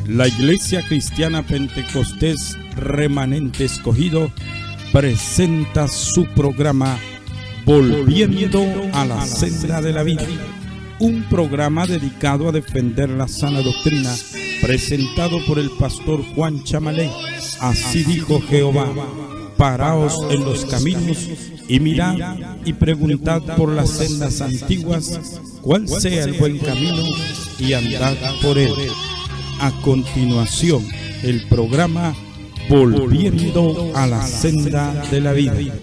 La Iglesia Cristiana Pentecostés Remanente Escogido presenta su programa Volviendo a la Senda de la Vida, un programa dedicado a defender la sana doctrina, presentado por el pastor Juan Chamalé. Así dijo Jehová: paraos en los caminos y mirad y preguntad por las sendas antiguas cuál sea el buen camino, y andad por él. A continuación, el programa Volviendo a la Senda de la Vida.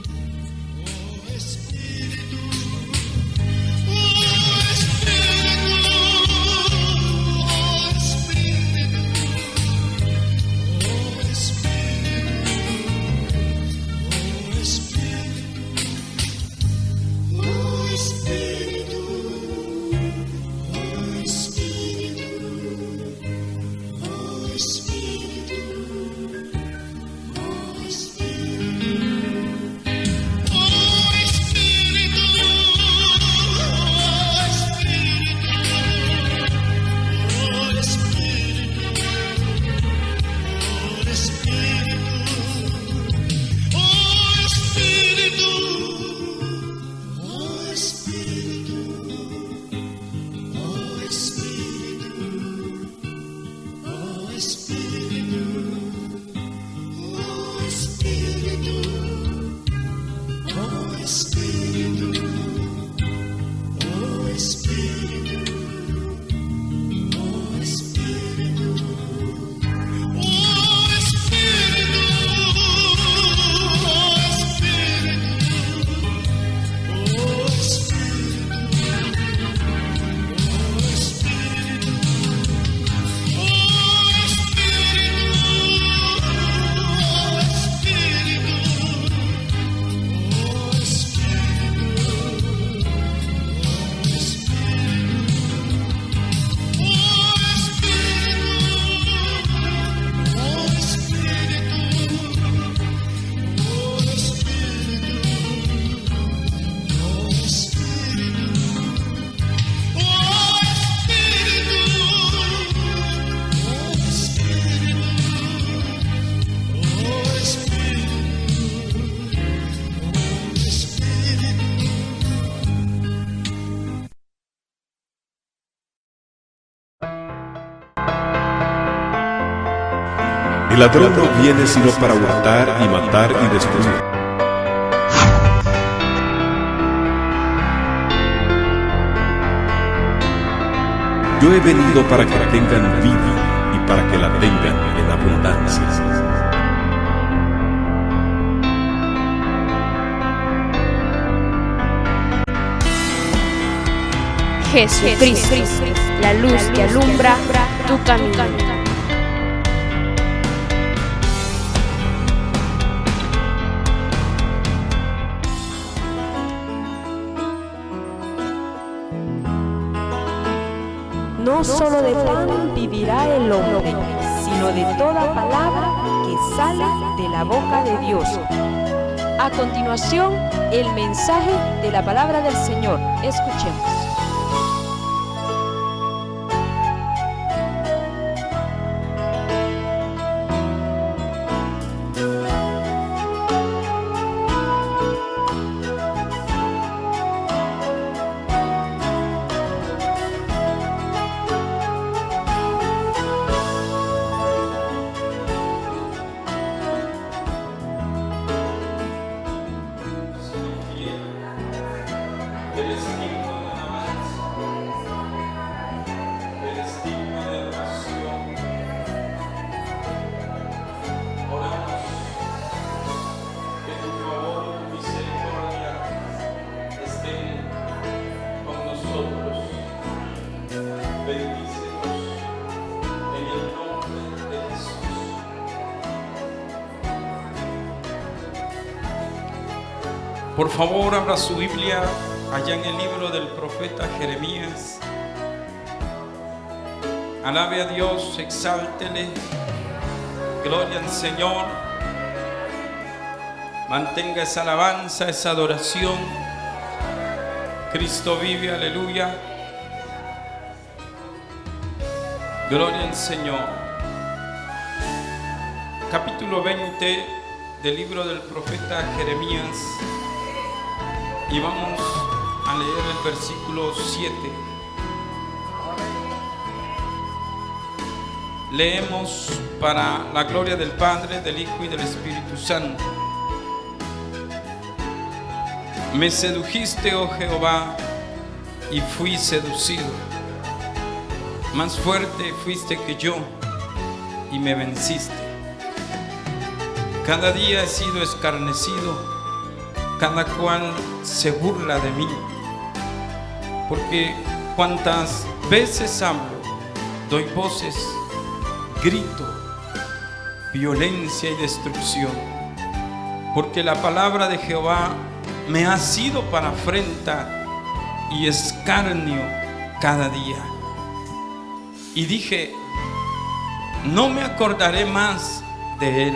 El ladrón no viene sino para hurtar y matar y destruir. Yo he venido para que tengan vida y para que la tengan en abundancia. Jesucristo, la luz que alumbra tu camino. No solo de pan vivirá el hombre, sino de toda palabra que sale de la boca de Dios. A continuación, el mensaje de la palabra del Señor. Escuchemos. Por favor, abra su Biblia allá en el libro del profeta Jeremías. Alabe a Dios, exáltele, gloria al Señor. Mantenga esa alabanza, esa adoración. Cristo vive, aleluya. Gloria al Señor. capítulo 20 del libro del profeta Jeremías, y vamos a leer el versículo 7. Leemos para la gloria del Padre, del Hijo y del Espíritu Santo. Me sedujiste, oh Jehová, y fui seducido. Más fuerte fuiste que yo y me venciste. Cada día he sido escarnecido, cada cual se burla de mí. Porque cuantas veces hablo, doy voces, grito, violencia y destrucción. Porque la palabra de Jehová me ha sido para afrenta y escarnio cada día. Y dije, no me acordaré más de él,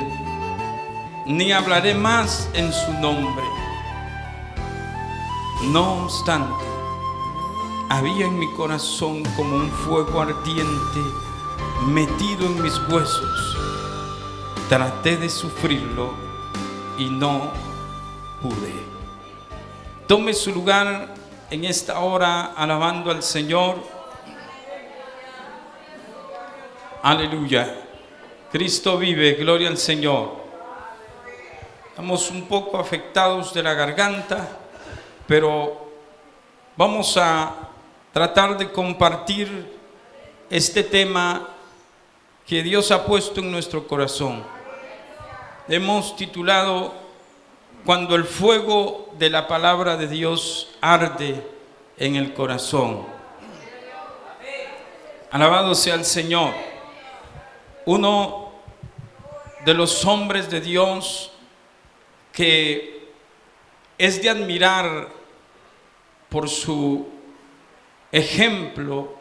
ni hablaré más en su nombre. No obstante, había en mi corazón como un fuego ardiente metido en mis huesos. Traté de sufrirlo y no pude. Tome su lugar en esta hora alabando al Señor. Aleluya. Cristo vive, gloria al Señor. Estamos un poco afectados de la garganta, pero vamos a tratar de compartir este tema que Dios ha puesto en nuestro corazón. Hemos titulado Cuando el fuego de la palabra de Dios arde en el corazón. Alabado sea el Señor. Uno de los hombres de Dios que es de admirar por su ejemplo,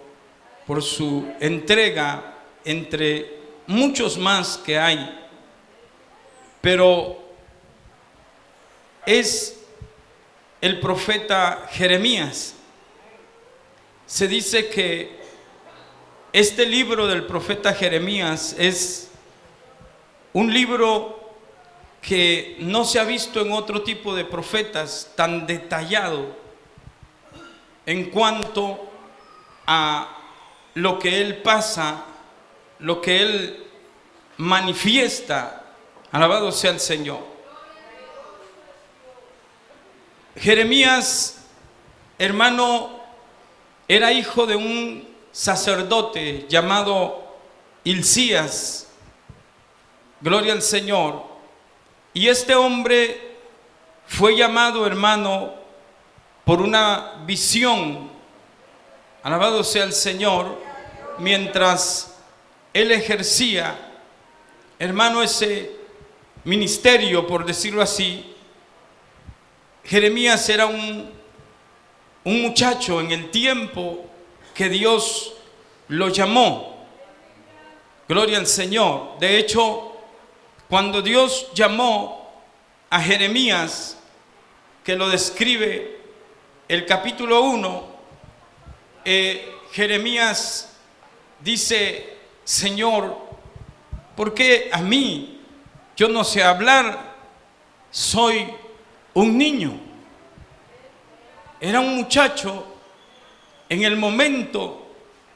por su entrega, entre muchos más que hay, pero es el profeta Jeremías. Se dice que este libro del profeta Jeremías es un libro que no se ha visto en otro tipo de profetas tan detallado en cuanto a lo que él pasa, lo que él manifiesta. Alabado sea el Señor. Jeremías, hermano, era hijo de un sacerdote llamado Hilcías, gloria al Señor, y este hombre fue llamado, hermano, por una visión, alabado sea el Señor, mientras él ejercía, hermano, ese ministerio, por decirlo así. Jeremías era un muchacho en el tiempo que Dios lo llamó. Gloria al Señor. De hecho, cuando Dios llamó a Jeremías, que lo describe el capítulo 1, Jeremías dice: Señor, ¿por qué a mí? Yo no sé hablar, soy un niño. Era un muchacho en el momento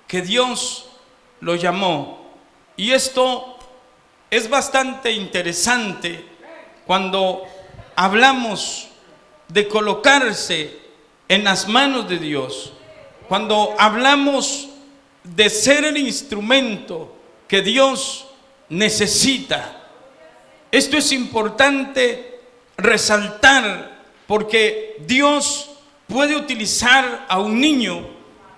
que Dios lo llamó. Y esto es bastante interesante cuando hablamos de colocarse en las manos de Dios, cuando hablamos de ser el instrumento que Dios necesita. Esto es importante resaltar, porque Dios puede utilizar a un niño,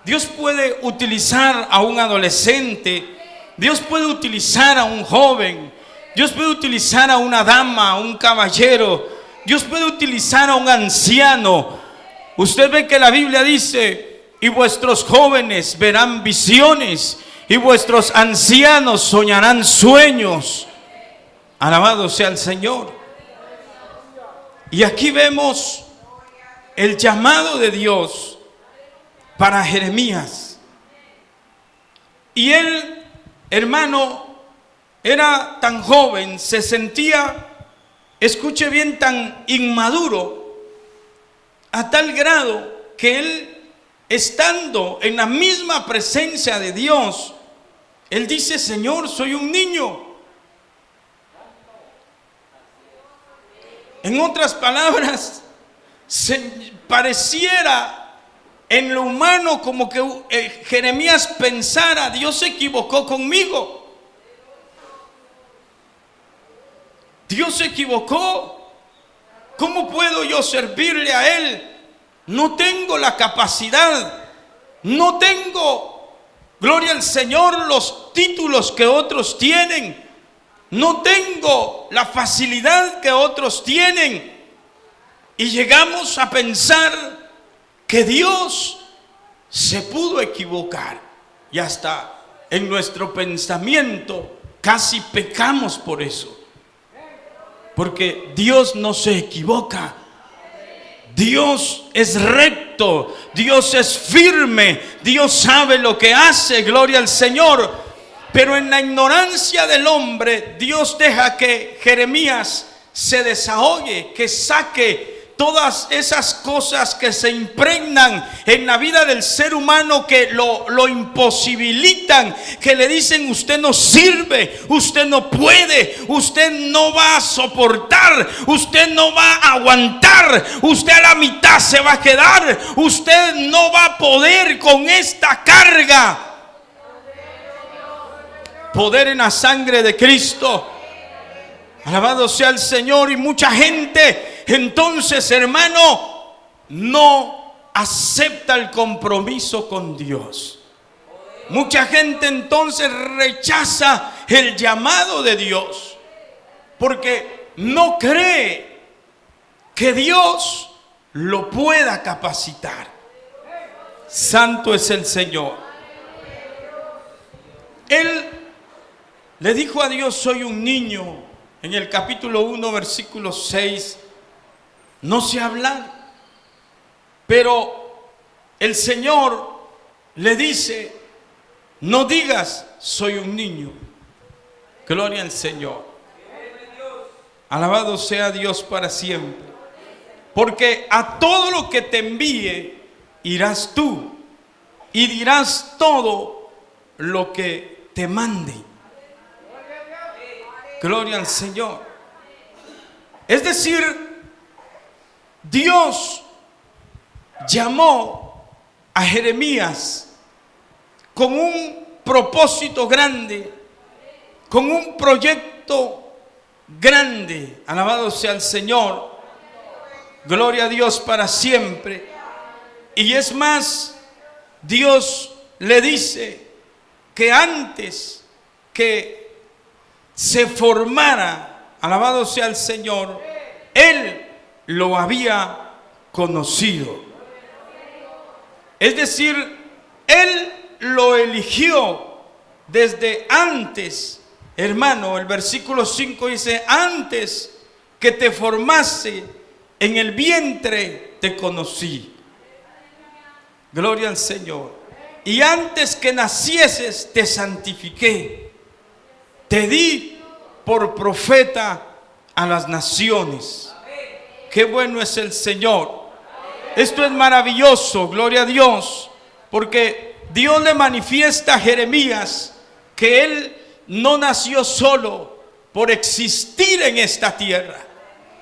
Dios puede utilizar a un adolescente, Dios puede utilizar a un joven, Dios puede utilizar a una dama, a un caballero, Dios puede utilizar a un anciano. Usted ve que la Biblia dice: y vuestros jóvenes verán visiones, y vuestros ancianos soñarán sueños. Alabado sea el Señor. Y aquí vemos el llamado de Dios para Jeremías. Y él, hermano, era tan joven, se sentía, escuche bien, tan inmaduro, a tal grado que él, estando en la misma presencia de Dios, él dice: Señor, soy un niño. En otras palabras, pareciera en lo humano como que Jeremías pensara: Dios se equivocó conmigo. Dios se equivocó. ¿Cómo puedo yo servirle a Él? No tengo la capacidad, no tengo, gloria al Señor, los títulos que otros tienen, no tengo la facilidad que otros tienen. Y llegamos a pensar que Dios se pudo equivocar, y hasta en nuestro pensamiento casi pecamos por eso, porque Dios no se equivoca. Dios es recto, Dios es firme, Dios sabe lo que hace, gloria al Señor. Pero en la ignorancia del hombre, Dios deja que Jeremías se desahogue, que saque todas esas cosas que se impregnan en la vida del ser humano, que lo imposibilitan, que le dicen: usted no sirve, usted no puede, usted no va a soportar, usted no va a aguantar, usted a la mitad se va a quedar, usted no va a poder con esta carga. Poder en la sangre de Cristo. Alabado sea el Señor. Y mucha gente entonces, hermano, no acepta el compromiso con Dios. Mucha gente entonces rechaza el llamado de Dios, porque no cree que Dios lo pueda capacitar. Santo es el Señor. Él le dijo a Dios: soy un niño. En el capítulo 1, versículo 6, no sé hablar. Pero el Señor le dice: no digas soy un niño. Gloria al Señor. Alabado sea Dios para siempre. Porque a todo lo que te envíe irás tú, y dirás todo lo que te mande. Gloria al Señor. Es decir, Dios llamó a Jeremías con un propósito grande, con un proyecto grande. Alabado sea el Señor. Gloria a Dios para siempre. Y es más, Dios le dice que antes que se formara, alabado sea el Señor, Él lo había conocido. Es decir, Él lo eligió desde antes. Hermano, el versículo 5 dice: antes que te formase en el vientre te conocí. Gloria al Señor. Y antes que nacieses te santifiqué. Te di por profeta a las naciones. Qué bueno es el Señor. Esto es maravilloso, gloria a Dios, porque Dios le manifiesta a Jeremías que él no nació solo por existir en esta tierra.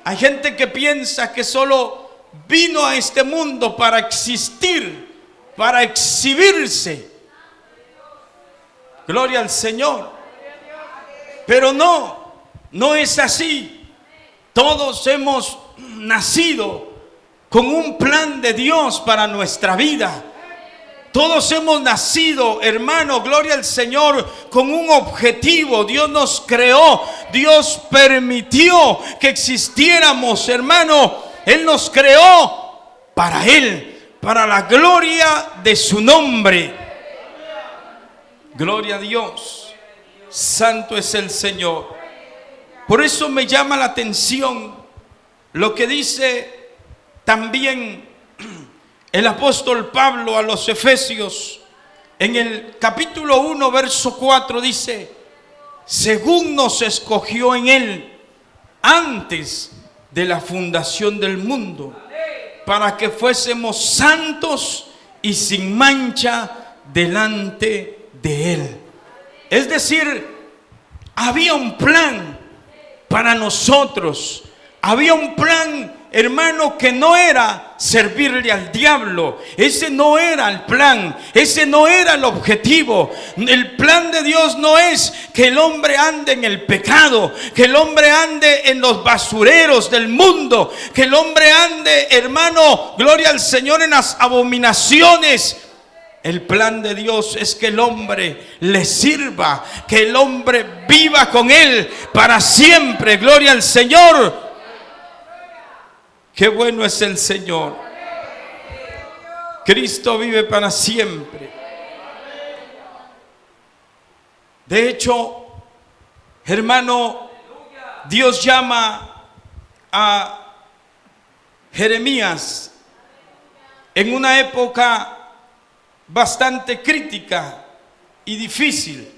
Hay gente que piensa que solo vino a este mundo para existir, para exhibirse. Gloria al Señor. Pero no es así. Todos hemos nacido con un plan de Dios para nuestra vida. Todos hemos nacido, hermano, gloria al Señor, con un objetivo. Dios nos creó, Dios permitió que existiéramos, hermano. Él nos creó para Él, para la gloria de su nombre. Gloria a Dios. Santo es el Señor. Por eso me llama la atención lo que dice también el apóstol Pablo a los Efesios. En el capítulo 1, verso 4 dice: según nos escogió en Él antes de la fundación del mundo, para que fuésemos santos y sin mancha delante de Él. Es decir, había un plan para nosotros. Había un plan, hermano, que no era servirle al diablo. Ese no era el plan, ese no era el objetivo. El plan de Dios no es que el hombre ande en el pecado, que el hombre ande en los basureros del mundo, que el hombre ande, hermano, gloria al Señor, en las abominaciones. El plan de Dios es que el hombre le sirva, que el hombre viva con Él para siempre. Gloria al Señor. Qué bueno es el Señor. Cristo vive para siempre. De hecho, hermano, Dios llama a Jeremías en una época bastante crítica y difícil,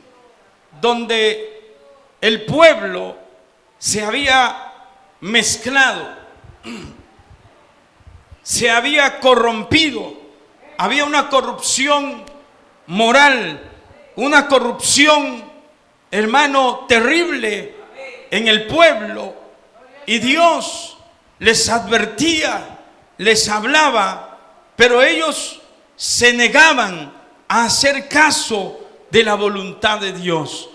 donde el pueblo se había mezclado, se había corrompido, había una corrupción moral, una corrupción, hermano, terrible en el pueblo, y Dios les advertía, les hablaba, pero ellos se negaban a hacer caso de la voluntad de Dios.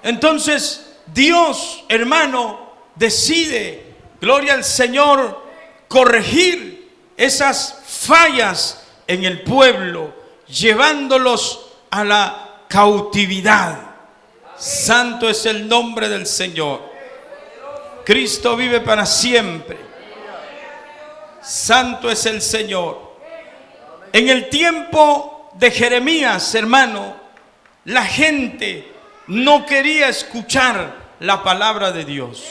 Entonces Dios, hermano, decide, gloria al Señor, corregir esas fallas en el pueblo, llevándolos a la cautividad. Santo es el nombre del Señor. Cristo vive para siempre. Santo es el Señor. En el tiempo de Jeremías, hermano, la gente no quería escuchar la palabra de Dios.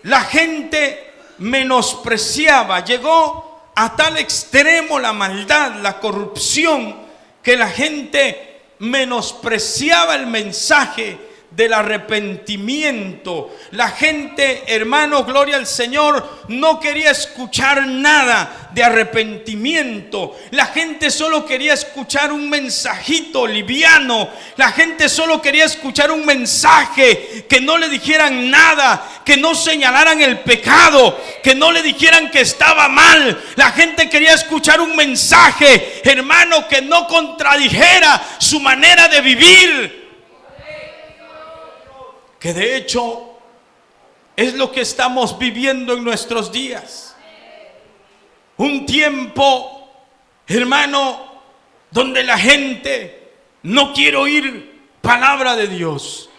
La gente menospreciaba, llegó a tal extremo la maldad, la corrupción, que la gente menospreciaba el mensaje del arrepentimiento. La gente, hermano, gloria al Señor, no quería escuchar nada de arrepentimiento. La gente solo quería escuchar un mensajito liviano. La gente solo quería escuchar un mensaje que no le dijeran nada, que no señalaran el pecado, que no le dijeran que estaba mal. La gente quería escuchar un mensaje, hermano, que no contradijera su manera de vivir. Que de hecho es lo que estamos viviendo en nuestros días. Un tiempo, hermano, donde la gente no quiere oír palabra de Dios.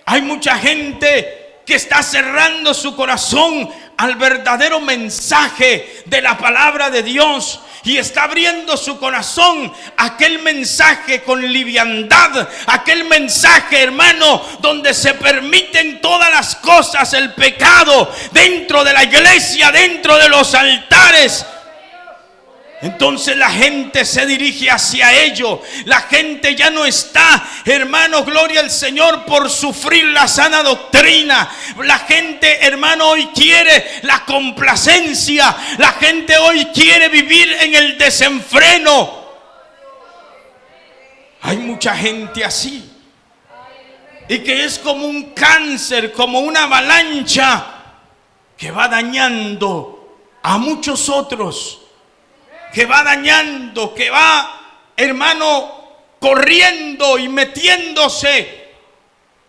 Hay mucha gente que está cerrando su corazón al verdadero mensaje de la palabra de Dios, y está abriendo su corazón a aquel mensaje con liviandad, aquel mensaje, hermano, donde se permiten todas las cosas, el pecado dentro de la iglesia, dentro de los altares. Entonces la gente se dirige hacia ello. La gente ya no está, hermano, gloria al Señor, por sufrir la sana doctrina. La gente, hermano, hoy quiere la complacencia. La gente hoy quiere vivir en el desenfreno. Hay mucha gente así, y que es como un cáncer, como una avalancha que va dañando a muchos otros, que va dañando, que va, hermano, corriendo y metiéndose,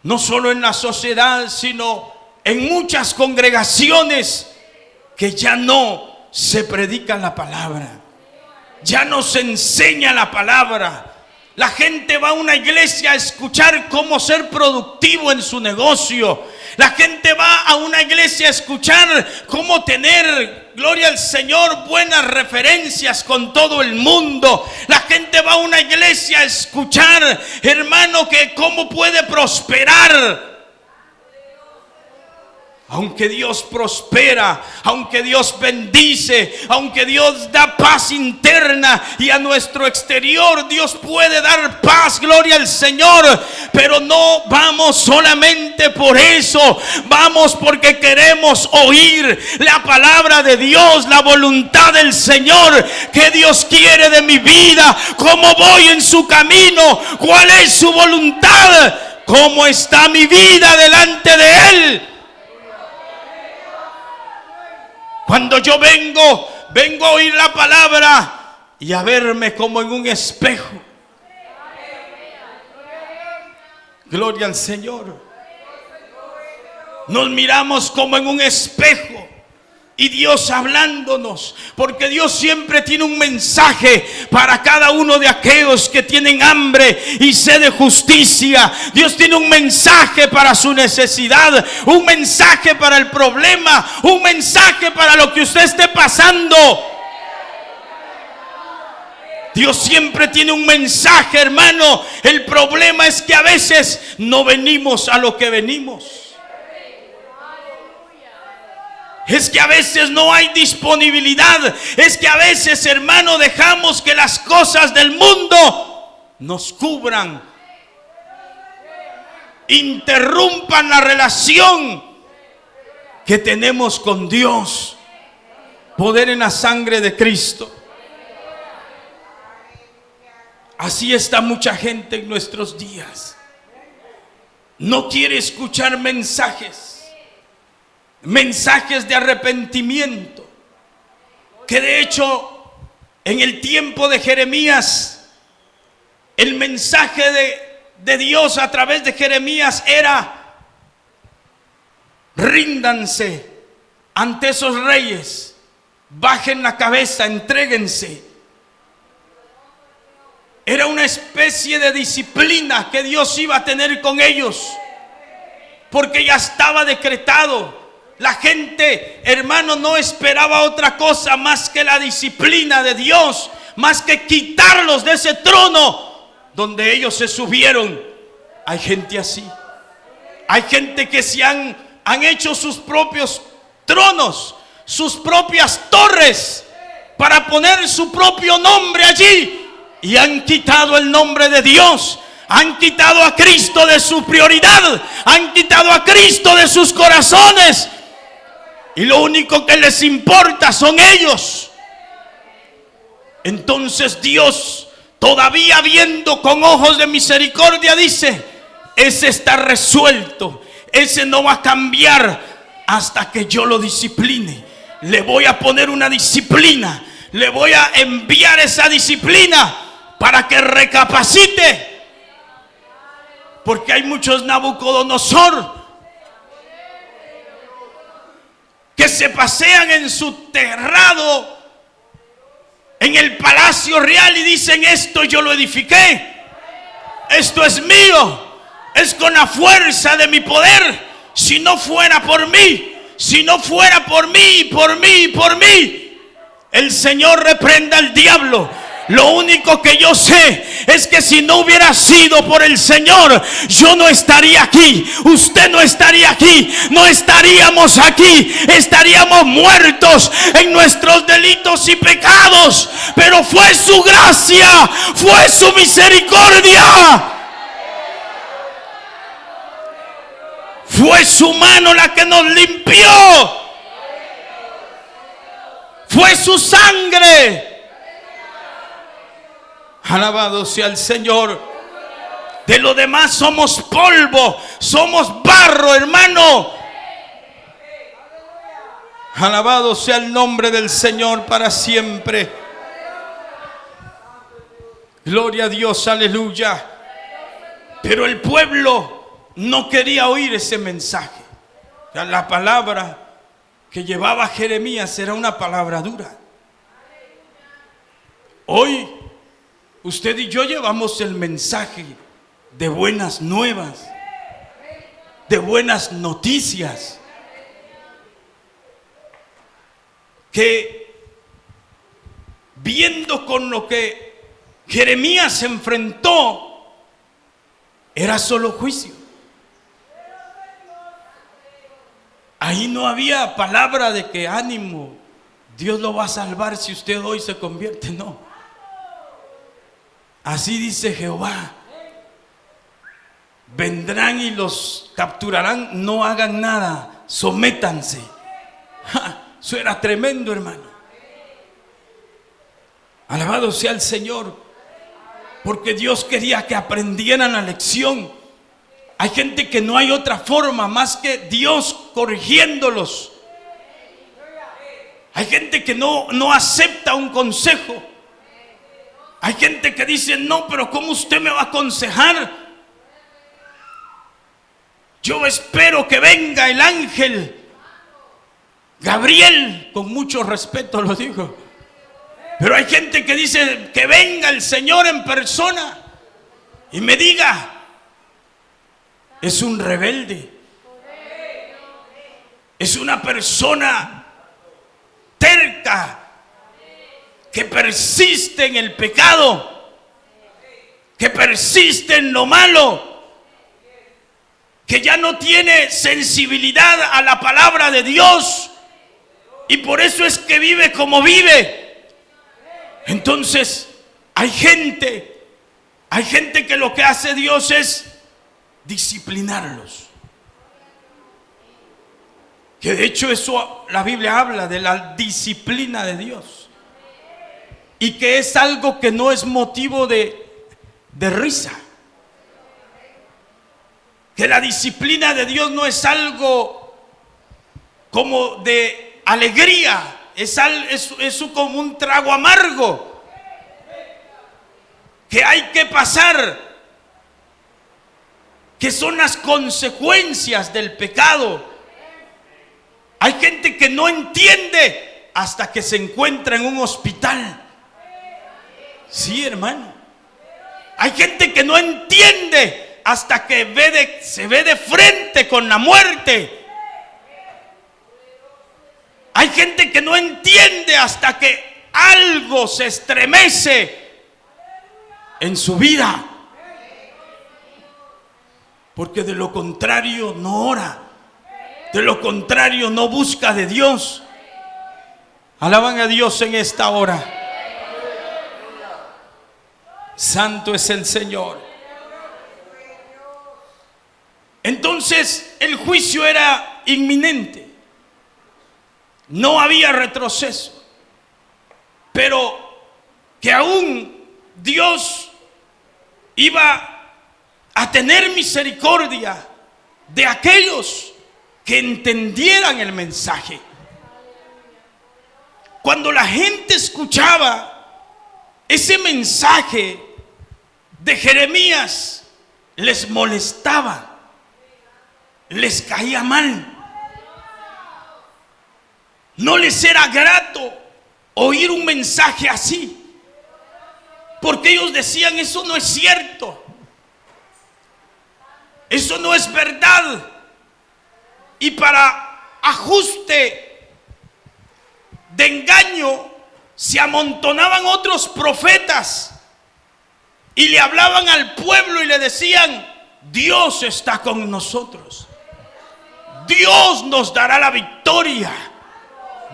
no solo en la sociedad, sino en muchas congregaciones, que ya no se predica la palabra, ya no se enseña la palabra. La gente va a una iglesia a escuchar cómo ser productivo en su negocio. La gente va a una iglesia a escuchar cómo tener, gloria al Señor, buenas referencias con todo el mundo. La gente va a una iglesia a escuchar, hermano, que cómo puede prosperar. Aunque Dios prospera, aunque Dios bendice, aunque Dios da paz interna y a nuestro exterior Dios puede dar paz, gloria al Señor, pero no vamos solamente por eso, vamos porque queremos oír la palabra de Dios, la voluntad del Señor, qué Dios quiere de mi vida, cómo voy en su camino, cuál es su voluntad, cómo está mi vida delante de Él. Cuando yo vengo a oír la palabra y a verme como en un espejo. Gloria al Señor. Nos miramos como en un espejo y Dios hablándonos, porque Dios siempre tiene un mensaje para cada uno de aquellos que tienen hambre y sed de justicia. Dios tiene un mensaje para su necesidad, un mensaje para el problema, un mensaje para lo que usted esté pasando. Dios siempre tiene un mensaje, hermano. El problema es que a veces no venimos a lo que venimos. Es que a veces no hay disponibilidad. Es que a veces, hermano, dejamos que las cosas del mundo nos cubran, interrumpan la relación que tenemos con Dios. Poder en la sangre de Cristo. Así está mucha gente en nuestros días. No quiere escuchar mensajes de arrepentimiento, que de hecho en el tiempo de Jeremías el mensaje de Dios a través de Jeremías era: ríndanse ante esos reyes, bajen la cabeza, entréguense. Era una especie de disciplina que Dios iba a tener con ellos, porque ya estaba decretado. La gente, hermano, no esperaba otra cosa más que la disciplina de Dios, más que quitarlos de ese trono donde ellos se subieron. Hay gente así. Hay gente que se han hecho sus propios tronos, sus propias torres, para poner su propio nombre allí, y han quitado el nombre de Dios. Han quitado a Cristo de su prioridad, han quitado a Cristo de sus corazones. Y lo único que les importa son ellos. Entonces Dios, todavía viendo con ojos de misericordia, dice: ese está resuelto, ese no va a cambiar hasta que yo lo discipline. Le voy a poner una disciplina, le voy a enviar esa disciplina para que recapacite. Porque hay muchos Nabucodonosor que se pasean en su terrado, en el palacio real, y dicen: esto yo lo edifiqué, esto es mío, es con la fuerza de mi poder. Si no fuera por mí, si no fuera por mí, por mí, por mí, el Señor reprenda al diablo. Lo único que yo sé es que si no hubiera sido por el Señor, yo no estaría aquí, usted no estaría aquí, no estaríamos aquí, estaríamos muertos en nuestros delitos y pecados. Pero fue su gracia, fue su misericordia, fue su mano la que nos limpió, fue su sangre. Alabado sea el Señor. De lo demás somos polvo, somos barro, hermano. Alabado sea el nombre del Señor para siempre. Gloria a Dios, aleluya. Pero el pueblo no quería oír ese mensaje. La palabra que llevaba Jeremías era una palabra dura. Hoy usted y yo llevamos el mensaje de buenas nuevas, de buenas noticias, que viendo con lo que Jeremías se enfrentó, era solo juicio. Ahí no había palabra de que ánimo, Dios lo va a salvar si usted hoy se convierte. No. Así dice Jehová: vendrán y los capturarán, no hagan nada, sométanse. Eso era tremendo, hermano. Alabado sea el Señor, porque Dios quería que aprendieran la lección. Hay gente que no hay otra forma más que Dios corrigiéndolos. Hay gente que no acepta un consejo. Hay gente que dice: no, pero ¿cómo usted me va a aconsejar? Yo espero que venga el ángel Gabriel, con mucho respeto lo digo. Pero hay gente que dice: que venga el Señor en persona y me diga. Es un rebelde. Es una persona terca que persiste en el pecado, que persiste en lo malo, que ya no tiene sensibilidad a la palabra de Dios, y por eso es que vive como vive. Entonces hay gente que lo que hace Dios es disciplinarlos. Que de hecho eso la Biblia habla de la disciplina de Dios, y que es algo que no es motivo de risa. Que la disciplina de Dios no es algo como de alegría, es como un trago amargo que hay que pasar, que son las consecuencias del pecado. Hay gente que no entiende hasta que se encuentra en un hospital. Sí, hermano. Hay gente que no entiende hasta que se ve de frente con la muerte. Hay gente que no entiende hasta que algo se estremece en su vida. Porque de lo contrario no ora, de lo contrario no busca de Dios. Alaban a Dios en esta hora. Santo es el Señor. Entonces el juicio era inminente, no había retroceso, pero que aún Dios iba a tener misericordia de aquellos que entendieran el mensaje. Cuando la gente escuchaba ese mensaje de Jeremías, les molestaba, les caía mal, no les era grato oír un mensaje así, porque ellos decían: eso no es cierto, eso no es verdad. Y para ajuste de engaño se amontonaban otros profetas y le hablaban al pueblo y le decían: Dios está con nosotros, Dios nos dará la victoria,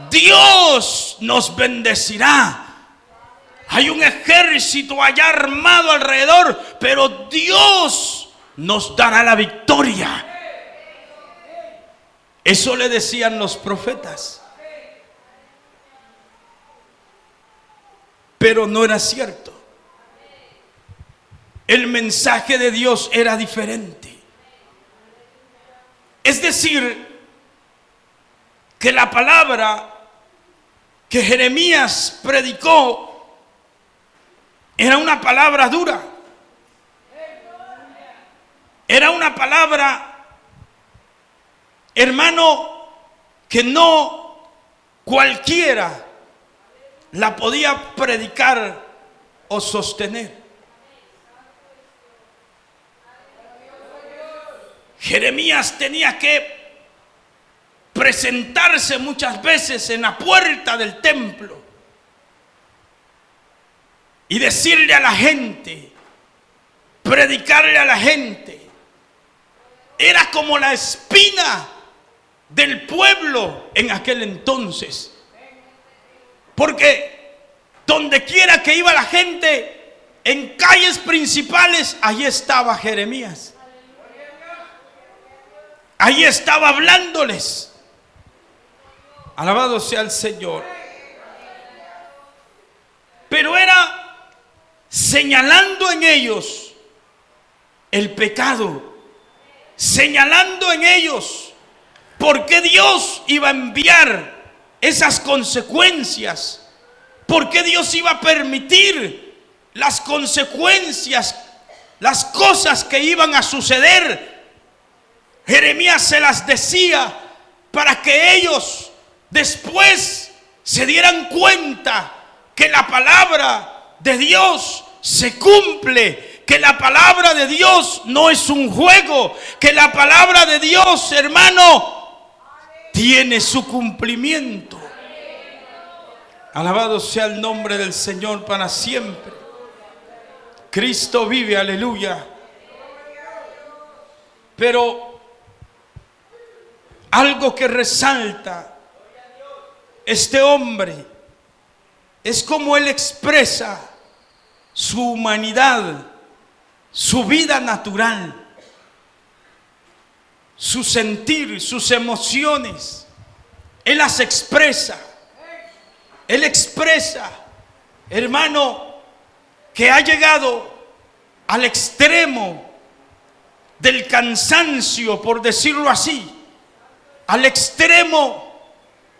Dios nos bendecirá. Hay un ejército allá armado alrededor, pero Dios nos dará la victoria. Eso le decían los profetas. Pero no era cierto. El mensaje de Dios era diferente. Es decir, que la palabra que Jeremías predicó era una palabra dura. Era una palabra, hermano, que no cualquiera la podía predicar o sostener. Jeremías tenía que presentarse muchas veces en la puerta del templo y decirle a la gente, predicarle a la gente. Era como la espina del pueblo en aquel entonces. Porque donde quiera que iba la gente, en calles principales, allí estaba Jeremías. Allí estaba hablándoles. Alabado sea el Señor. Pero era señalando en ellos el pecado, señalando en ellos por qué Dios iba a enviar esas consecuencias, por qué Dios iba a permitir las consecuencias, las cosas que iban a suceder. Jeremías se las decía para que ellos después se dieran cuenta que la palabra de Dios se cumple, que la palabra de Dios no es un juego, que la palabra de Dios, hermano, tiene su cumplimiento. Alabado sea el nombre del Señor para siempre. Cristo vive, aleluya. Pero algo que resalta este hombre es como él expresa su humanidad, su vida natural, su sentir, sus emociones. Él las expresa. Él expresa, hermano, que ha llegado al extremo del cansancio, por decirlo así, al extremo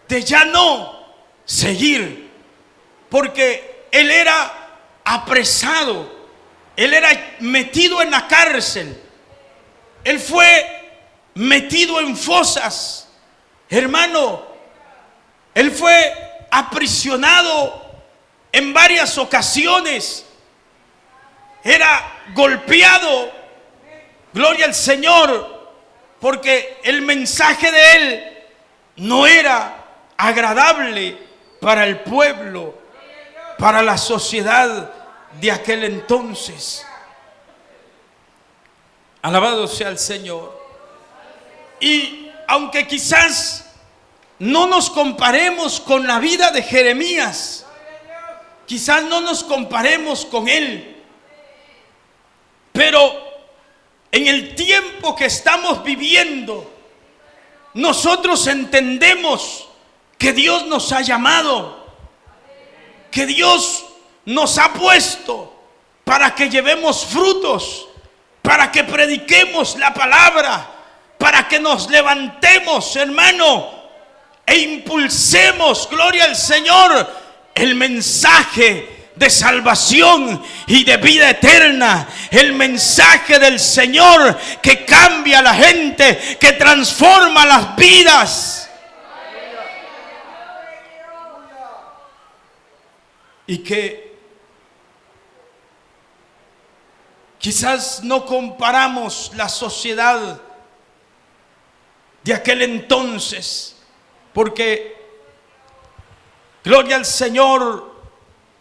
de ya no seguir, porque él era apresado, él era metido en la cárcel, él fue metido en fosas, hermano, él fue aprisionado en varias ocasiones, era golpeado, gloria al Señor, porque el mensaje de él no era agradable para el pueblo, para la sociedad de aquel entonces. Alabado sea el Señor. Y aunque quizás no nos comparemos con la vida de Jeremías, quizás no nos comparemos con él, pero en el tiempo que estamos viviendo, nosotros entendemos que Dios nos ha llamado, que Dios nos ha puesto para que llevemos frutos, para que prediquemos la palabra, para que nos levantemos, hermano, e impulsemos, gloria al Señor, el mensaje de salvación y de vida eterna, el mensaje del Señor que cambia a la gente, que transforma las vidas. Y que quizás no comparamos la sociedad de aquel entonces, porque, gloria al Señor,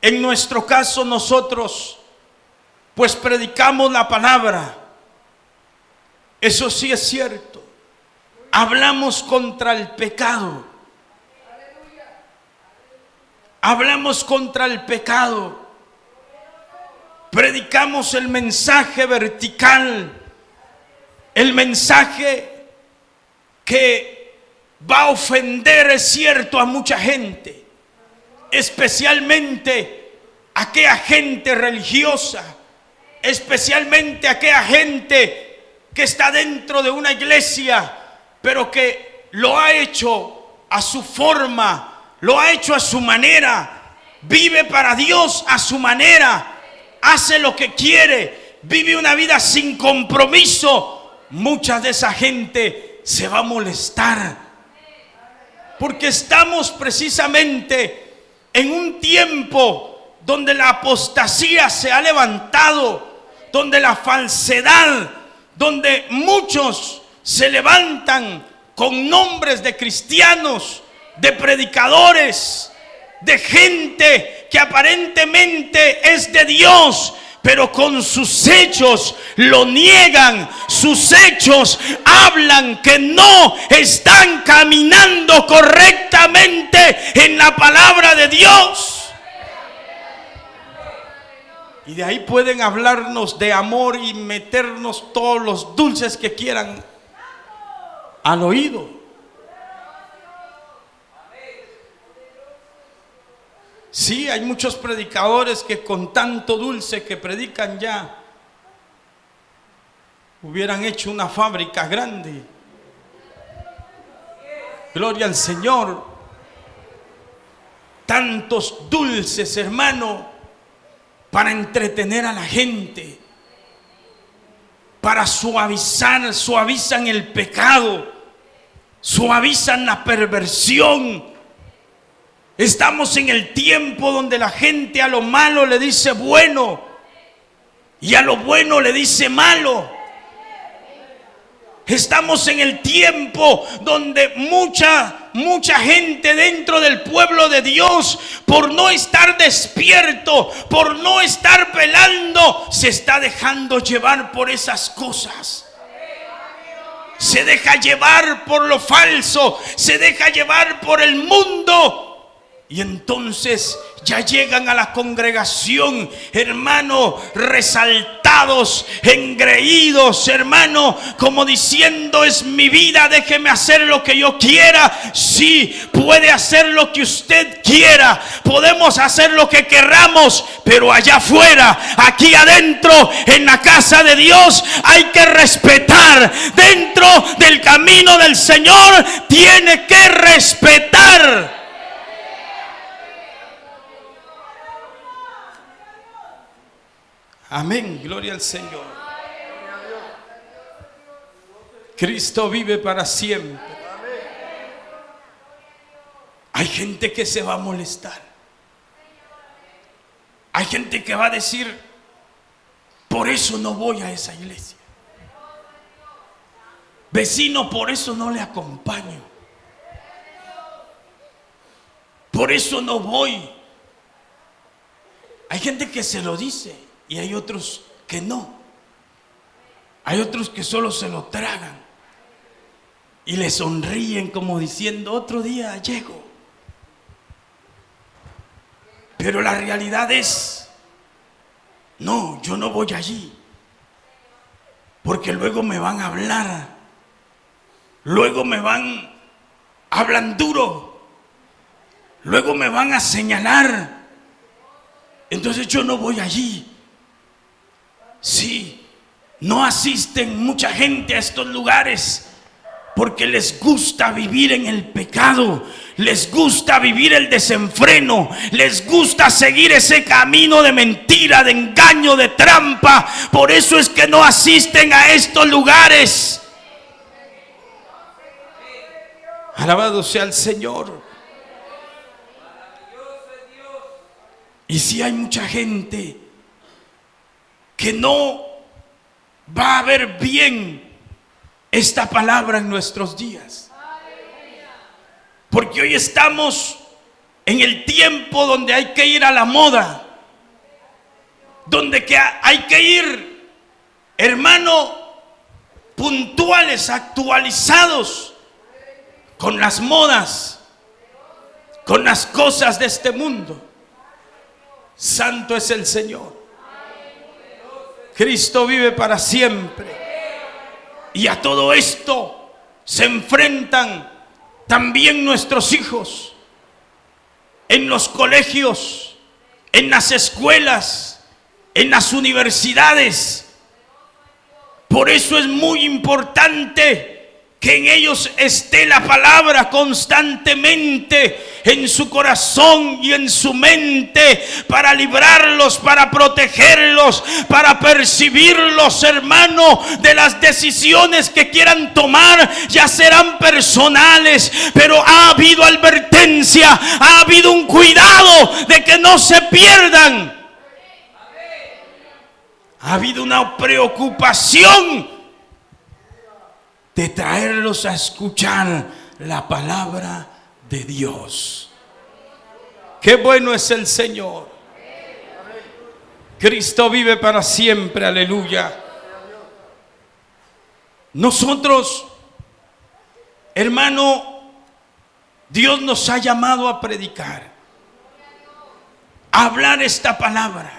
en nuestro caso nosotros pues predicamos la palabra. Eso sí es cierto. Hablamos contra el pecado. Hablamos contra el pecado. Predicamos el mensaje vertical, el mensaje que va a ofender, es cierto, a mucha gente, especialmente a aquella gente religiosa, especialmente a aquella gente que está dentro de una iglesia, pero que lo ha hecho a su forma, lo ha hecho a su manera, vive para Dios a su manera, hace lo que quiere, vive una vida sin compromiso. Mucha de esa gente se va a molestar, porque estamos precisamente en un tiempo donde la apostasía se ha levantado, donde la falsedad, donde muchos se levantan con nombres de cristianos, de predicadores, de gente que aparentemente es de Dios, pero con sus hechos lo niegan. Sus hechos hablan que no están caminando correctamente en la palabra de Dios. Y de ahí pueden hablarnos de amor y meternos todos los dulces que quieran al oído. Sí, hay muchos predicadores que con tanto dulce que predican ya hubieran hecho una fábrica grande. Gloria al Señor. Tantos dulces, hermano, para entretener a la gente, para suavizan el pecado, suavizan la perversión. Estamos en el tiempo donde la gente a lo malo le dice bueno y a lo bueno le dice malo. Estamos en el tiempo donde mucha gente dentro del pueblo de Dios, por no estar despierto, por no estar velando, se está dejando llevar por esas cosas. Se deja llevar por lo falso, se deja llevar por el mundo. Y entonces ya llegan a la congregación, hermano, resaltados, engreídos, hermano, como diciendo: es mi vida, déjeme hacer lo que yo quiera. Sí, puede hacer lo que usted quiera, podemos hacer lo que querramos, pero allá afuera, aquí adentro, en la casa de Dios, hay que respetar. Dentro del camino del Señor tiene que respetar. Amén, gloria al Señor. Cristo vive para siempre. Hay gente que se va a molestar. Hay gente que va a decir: por eso no voy a esa iglesia. Vecino, por eso no le acompaño. Por eso no voy. Hay gente que se lo dice. Y hay otros que no. Hay otros que solo se lo tragan y le sonríen como diciendo: otro día llego. Pero la realidad es: no, yo no voy allí, porque luego me van a hablar, luego hablan duro, luego me van a señalar. Entonces yo no voy allí. Sí, no asisten mucha gente a estos lugares porque les gusta vivir en el pecado, les gusta vivir el desenfreno, les gusta seguir ese camino de mentira, de engaño, de trampa. Por eso es que no asisten a estos lugares. Alabado sea el Señor. Y si hay mucha gente que no va a ver bien esta palabra en nuestros días, porque hoy estamos en el tiempo donde hay que ir a la moda, donde hay que ir, hermano, puntuales, actualizados con las modas, con las cosas de este mundo. Santo es el Señor. Cristo vive para siempre. Y a todo esto se enfrentan también nuestros hijos en los colegios, en las escuelas, en las universidades. Por eso es muy importante que en ellos esté la palabra constantemente en su corazón y en su mente, para librarlos, para protegerlos, para percibirlos, hermano, de las decisiones que quieran tomar. Ya serán personales, pero ha habido advertencia, ha habido un cuidado de que no se pierdan. Ha habido una preocupación de traerlos a escuchar la palabra de Dios. Qué bueno es el Señor. Cristo vive para siempre, aleluya. Nosotros, hermano, Dios nos ha llamado a predicar, a hablar esta palabra.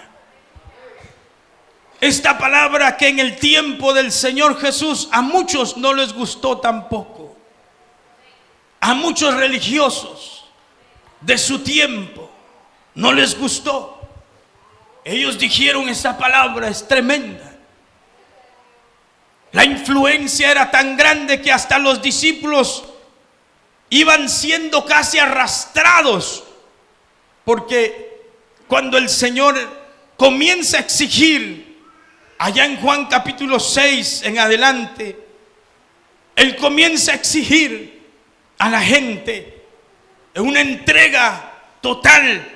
Esta palabra que en el tiempo del Señor Jesús a muchos no les gustó tampoco. A muchos religiosos de su tiempo no les gustó. Ellos dijeron: esta palabra es tremenda. La influencia era tan grande que hasta los discípulos iban siendo casi arrastrados, porque cuando el Señor comienza a exigir, allá en Juan capítulo 6 en adelante, Él comienza a exigir a la gente una entrega total,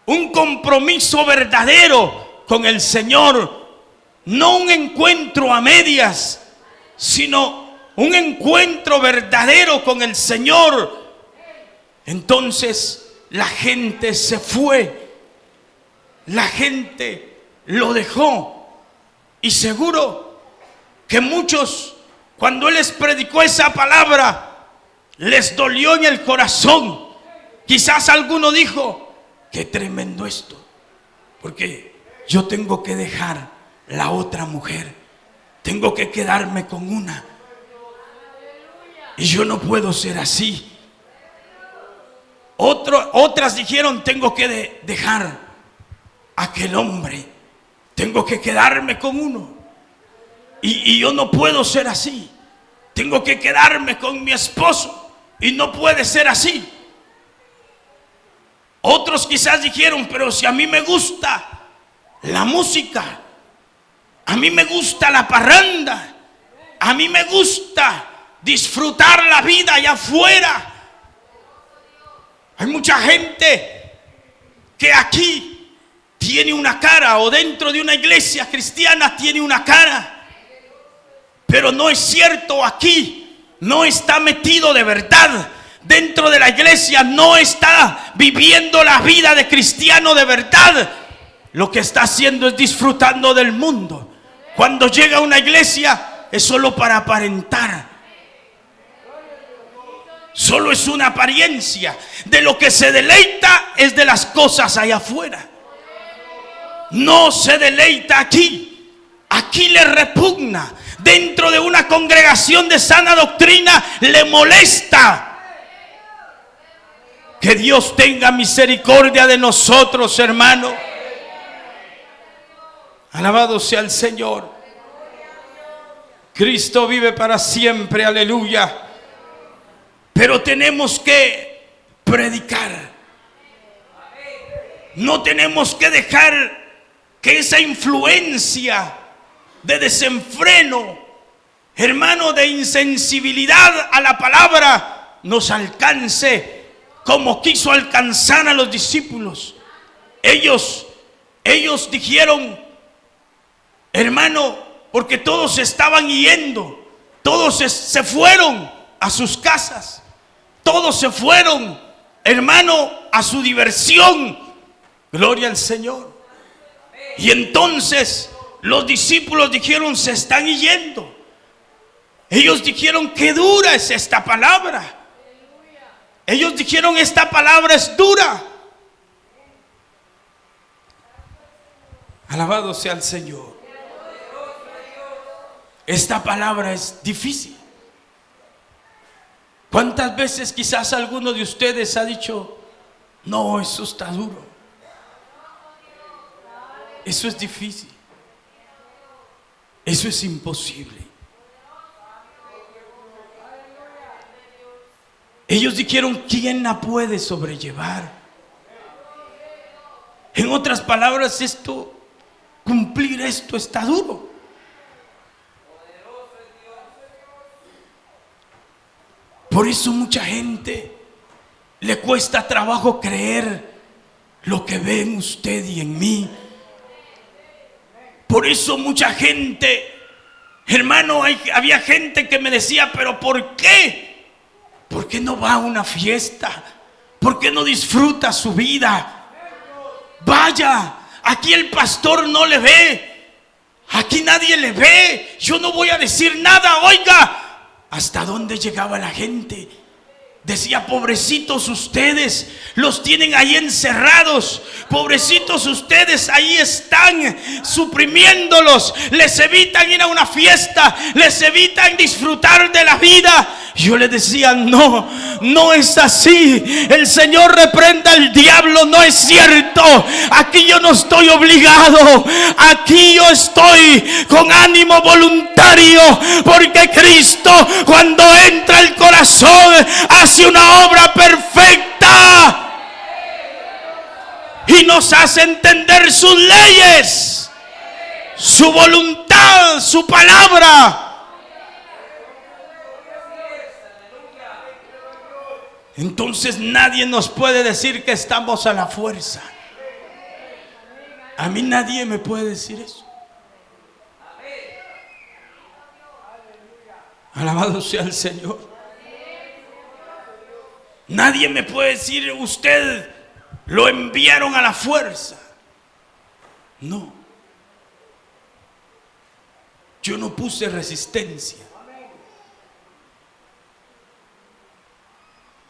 un compromiso verdadero con el Señor. No un encuentro a medias, sino un encuentro verdadero con el Señor. Entonces la gente se fue, la gente lo dejó. Y seguro que muchos, cuando Él les predicó esa palabra, les dolió en el corazón. Quizás alguno dijo: qué tremendo esto, porque yo tengo que dejar la otra mujer, tengo que quedarme con una, y yo no puedo ser así. Otras dijeron: tengo que dejar a aquel hombre, tengo que quedarme con uno, y yo no puedo ser así. Tengo que quedarme con mi esposo, y no puede ser así. Otros quizás dijeron: pero si a mí me gusta la música, a mí me gusta la parranda, a mí me gusta disfrutar la vida allá afuera. Hay mucha gente que aquí tiene una cara, o dentro de una iglesia cristiana tiene una cara, pero no es cierto. Aquí no está metido de verdad. Dentro de la iglesia no está viviendo la vida de cristiano de verdad. Lo que está haciendo es disfrutando del mundo. Cuando llega a una iglesia es solo para aparentar. Solo es una apariencia. De lo que se deleita es de las cosas allá afuera. No se deleita aquí. Aquí le repugna. Dentro de una congregación de sana doctrina le molesta. Que Dios tenga misericordia de nosotros, hermano. Alabado sea el Señor. Cristo vive para siempre, aleluya. Pero tenemos que predicar. No tenemos que dejar que esa influencia de desenfreno, hermano, de insensibilidad a la palabra, nos alcance como quiso alcanzar a los discípulos. Ellos dijeron, hermano, porque todos estaban yendo, todos se fueron a sus casas, todos se fueron, hermano, a su diversión. Gloria al Señor. Y entonces los discípulos dijeron: se están yendo. Ellos dijeron: qué dura es esta palabra. Ellos dijeron: esta palabra es dura. Alabado sea el Señor. Esta palabra es difícil. ¿Cuántas veces quizás alguno de ustedes ha dicho: no, eso está duro, eso es difícil, eso es imposible? Ellos dijeron: ¿quién la puede sobrellevar? En otras palabras, cumplir esto está duro. Por eso mucha gente le cuesta trabajo creer lo que ve en usted y en mí. Por eso mucha gente, hermano, había gente que me decía: pero ¿por qué? ¿Por qué no va a una fiesta? ¿Por qué no disfruta su vida? Vaya aquí el pastor no le ve, aquí nadie le ve, yo no voy a decir nada. Oiga, ¿hasta dónde llegaba la gente? Decía, pobrecitos ustedes, los tienen ahí encerrados, pobrecitos ustedes, ahí están suprimiéndolos, les evitan ir a una fiesta, les evitan disfrutar de la vida. Yo le decía, no, no es así. El Señor reprenda al diablo, no es cierto. Aquí yo no estoy obligado, aquí yo estoy con ánimo voluntario, porque Cristo, cuando entra al corazón, hace una obra perfecta y nos hace entender sus leyes, su voluntad, su palabra. Entonces nadie nos puede decir que estamos a la fuerza. A mí nadie me puede decir eso. Alabado sea el Señor. Nadie me puede decir, usted lo enviaron a la fuerza. No. Yo no puse resistencia.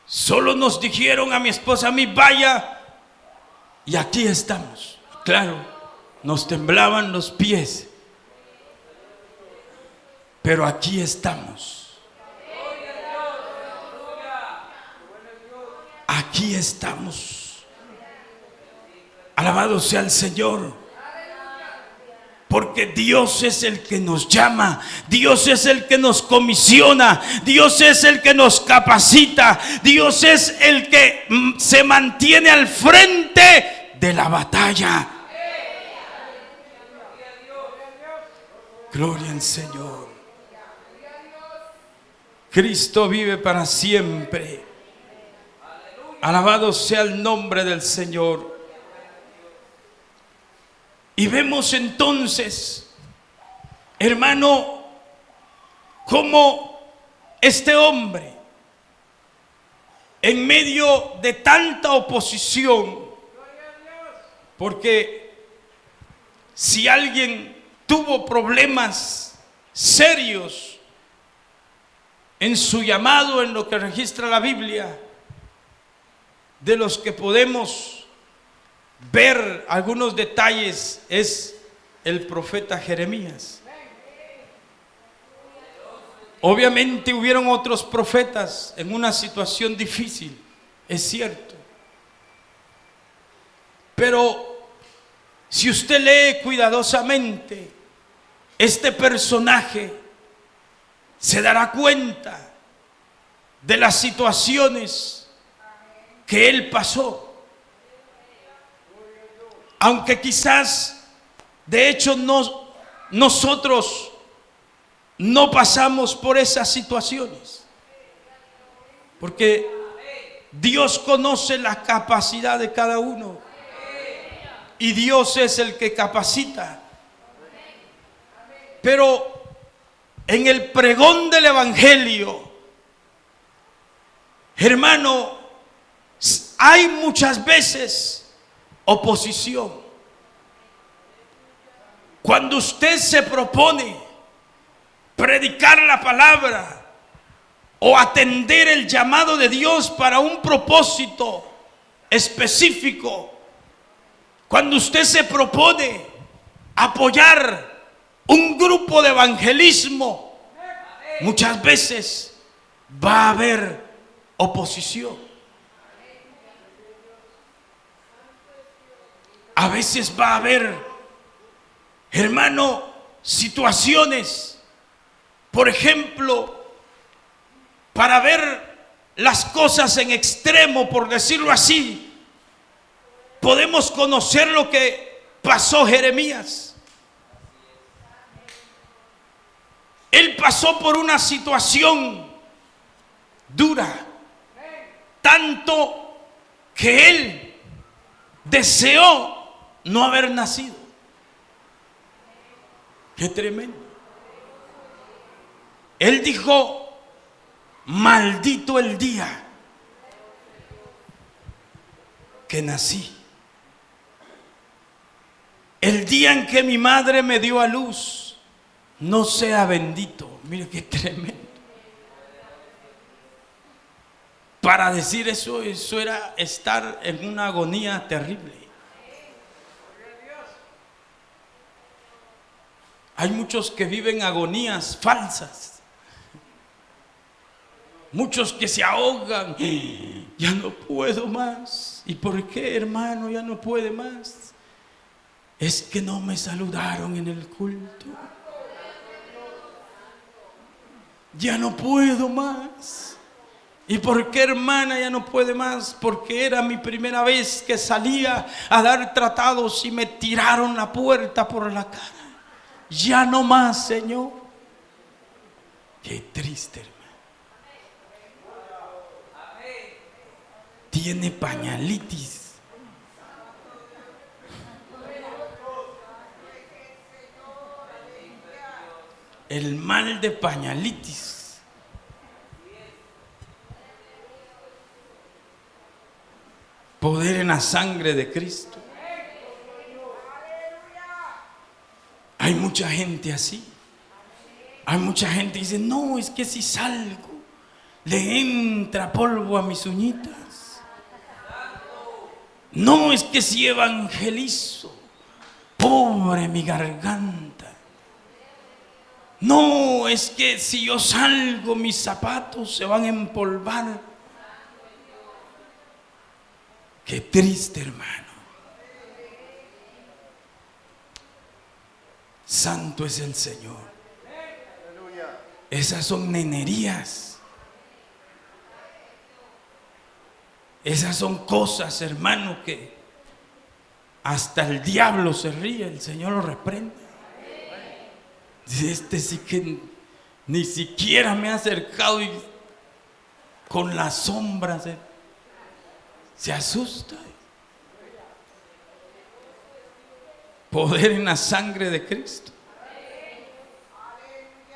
Solo nos dijeron a mi esposa, a mí, vaya, y aquí estamos. Claro, nos temblaban los pies, pero aquí estamos. Aquí estamos. Alabado sea el Señor. Porque Dios es el que nos llama, Dios es el que nos comisiona, Dios es el que nos capacita, Dios es el que se mantiene al frente de la batalla. Gloria al Señor. Cristo vive para siempre. Alabado sea el nombre del Señor. Y vemos entonces, hermano, cómo este hombre, en medio de tanta oposición, porque si alguien tuvo problemas serios en su llamado, en lo que registra la Biblia, de los que podemos ver algunos detalles, es el profeta Jeremías. Obviamente hubieron otros profetas en una situación difícil, es cierto. Pero si usted lee cuidadosamente este personaje, se dará cuenta de las situaciones que él pasó. Aunque quizás, de hecho, nosotros no pasamos por esas situaciones. Porque Dios conoce la capacidad de cada uno. Y Dios es el que capacita. Pero en el pregón del Evangelio, hermano, hay muchas veces oposición. Cuando usted se propone predicar la palabra o atender el llamado de Dios para un propósito específico, cuando usted se propone apoyar un grupo de evangelismo, muchas veces va a haber oposición. A veces va a haber, hermano, situaciones, por ejemplo, para ver las cosas en extremo, por decirlo así, podemos conocer lo que pasó Jeremías. Él pasó por una situación dura, tanto que él deseó no haber nacido. Qué tremendo. Él dijo, maldito el día que nací. El día en que mi madre me dio a luz, no sea bendito. Mire qué tremendo. Para decir eso era estar en una agonía terrible. Hay muchos que viven agonías falsas. Muchos que se ahogan. Ya no puedo más. ¿Y por qué, hermano, ya no puede más? Es que no me saludaron en el culto. Ya no puedo más. ¿Y por qué, hermana, ya no puede más? Porque era mi primera vez que salía a dar tratados y me tiraron la puerta por la cara. Ya no más, Señor. Qué triste, hermano. Tiene pañalitis. El mal de pañalitis. Poder en la sangre de Cristo. Hay mucha gente así. Hay mucha gente que dice, no, es que si salgo, le entra polvo a mis uñitas. No, es que si evangelizo, pobre mi garganta. No, es que si yo salgo, mis zapatos se van a empolvar. Qué triste, hermano. Santo es el Señor. Esas son nenerías. Esas son cosas, hermano, que hasta el diablo se ríe. El Señor lo reprende. Dice, este sí que ni siquiera me ha acercado y con la sombra se asusta. Poder en la sangre de Cristo.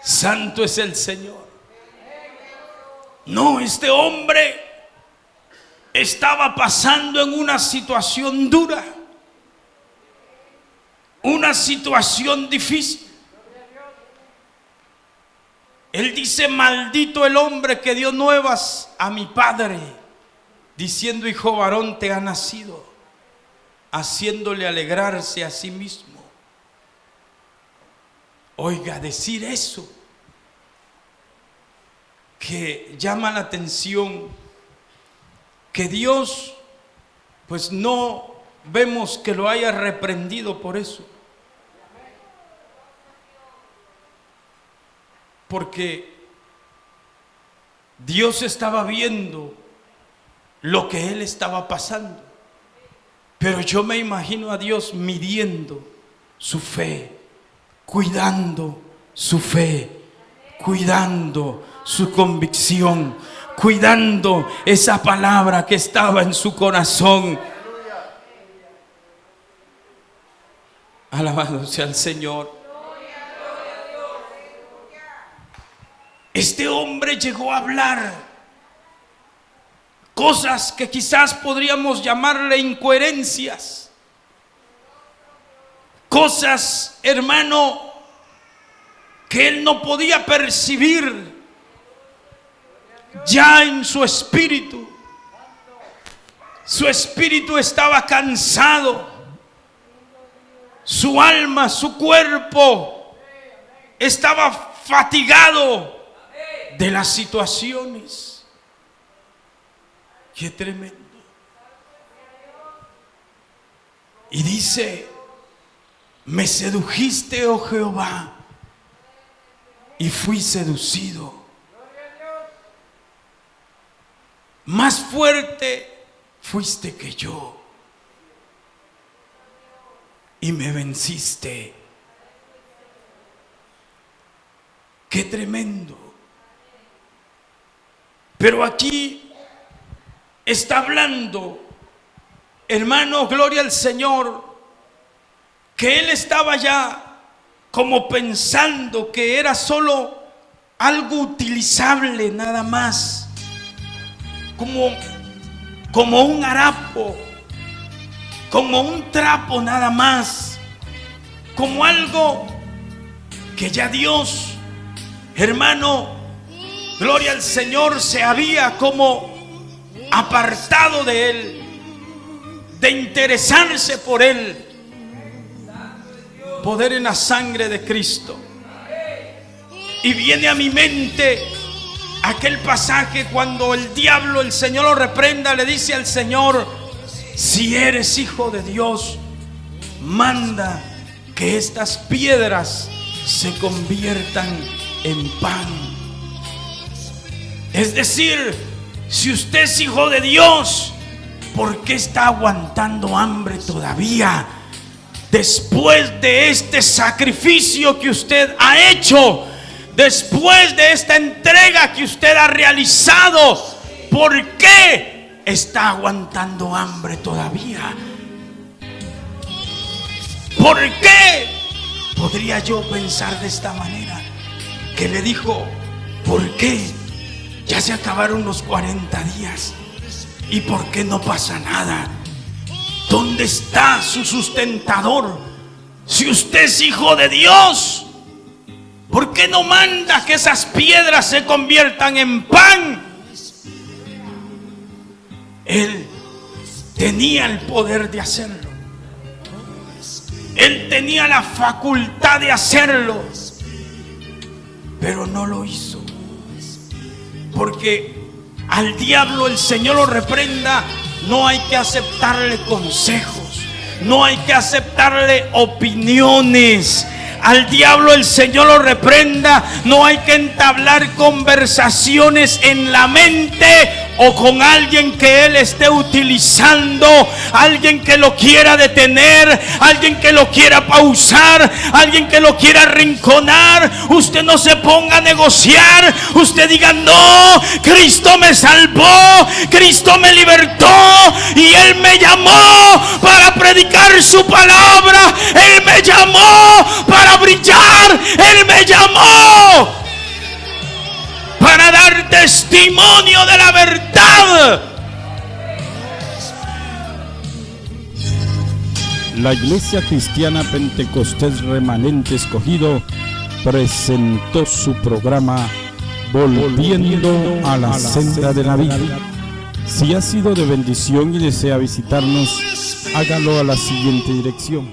Santo es el Señor. No, este hombre estaba pasando en una situación dura, una situación difícil. Él dice, maldito el hombre que dio nuevas a mi padre, diciendo, hijo varón te ha nacido, haciéndole alegrarse a sí mismo. Oiga, decir eso, que llama la atención, que Dios, pues no vemos que lo haya reprendido por eso. Porque Dios estaba viendo lo que él estaba pasando. Pero yo me imagino a Dios midiendo su fe, cuidando su fe, cuidando su convicción, cuidando esa palabra que estaba en su corazón. Alabado sea el Señor. Este hombre llegó a hablar cosas que quizás podríamos llamarle incoherencias. Cosas, hermano, que él no podía percibir ya en su espíritu. Su espíritu estaba cansado. Su alma, su cuerpo estaba fatigado de las situaciones. Qué tremendo. Y dice, me sedujiste, oh Jehová, y fui seducido. Más fuerte fuiste que yo, y me venciste. Qué tremendo. Pero aquí está hablando, hermano, gloria al Señor, que él estaba ya como pensando que era solo algo utilizable nada más, como un harapo, como un trapo nada más, como algo que ya Dios, hermano, gloria al Señor, se había como apartado de él, de interesarse por él. Poder en la sangre de Cristo. Y viene a mi mente aquel pasaje cuando el diablo, el Señor lo reprenda, le dice al Señor: si eres hijo de Dios, manda que estas piedras se conviertan en pan. Es decir, si usted es hijo de Dios, ¿por qué está aguantando hambre todavía? Después de este sacrificio que usted ha hecho, después de esta entrega que usted ha realizado, ¿por qué está aguantando hambre todavía? ¿Por qué? Podría yo pensar de esta manera, que le dijo: ¿por qué? Ya se acabaron los 40 días. ¿Y por qué no pasa nada? ¿Dónde está su sustentador? Si usted es hijo de Dios, ¿por qué no manda que esas piedras se conviertan en pan? Él tenía el poder de hacerlo. Él tenía la facultad de hacerlo, pero no lo hizo. Porque al diablo, el Señor lo reprenda, no hay que aceptarle consejos, no hay que aceptarle opiniones. Al diablo, el Señor lo reprenda, no hay que entablar conversaciones en la mente o con alguien que él esté utilizando, alguien que lo quiera detener, alguien que lo quiera pausar, alguien que lo quiera arrinconar. Usted no se ponga a negociar, usted diga: no, Cristo me salvó, Cristo me libertó y Él me llamó para predicar su palabra, Él me llamó para brillar, Él me llamó para dar testimonio de la verdad. La Iglesia Cristiana Pentecostés Remanente Escogido presentó su programa Volviendo a la Senda de la Vida. Si ha sido de bendición y desea visitarnos, hágalo a la siguiente dirección: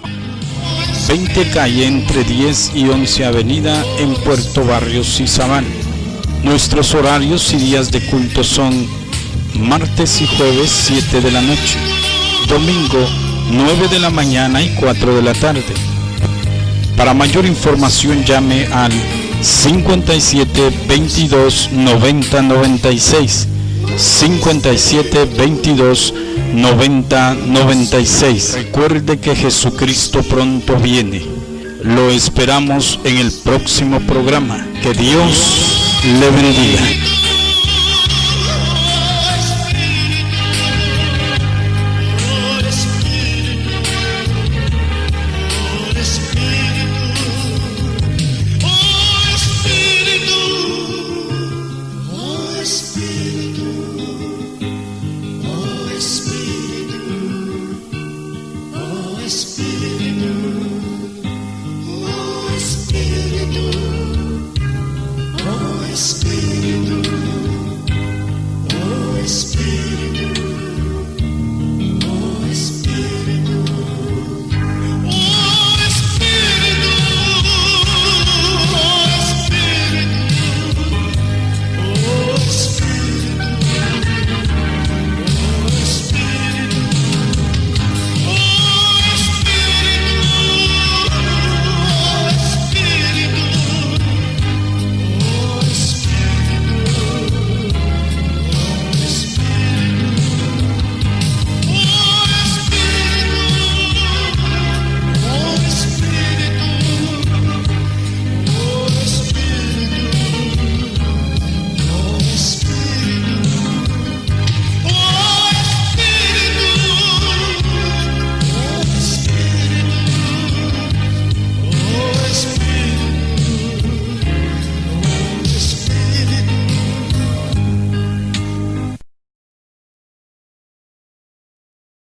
20 calle entre 10 y 11 avenida en Puerto Barrios, Sizabal. Nuestros horarios y días de culto son martes y jueves 7 de la noche, domingo 9 de la mañana y 4 de la tarde. Para mayor información llame al 57 22 90 96, 57 22 90 96. Recuerde que Jesucristo pronto viene. Lo esperamos en el próximo programa. Que Dios le bendiga. Espíritu,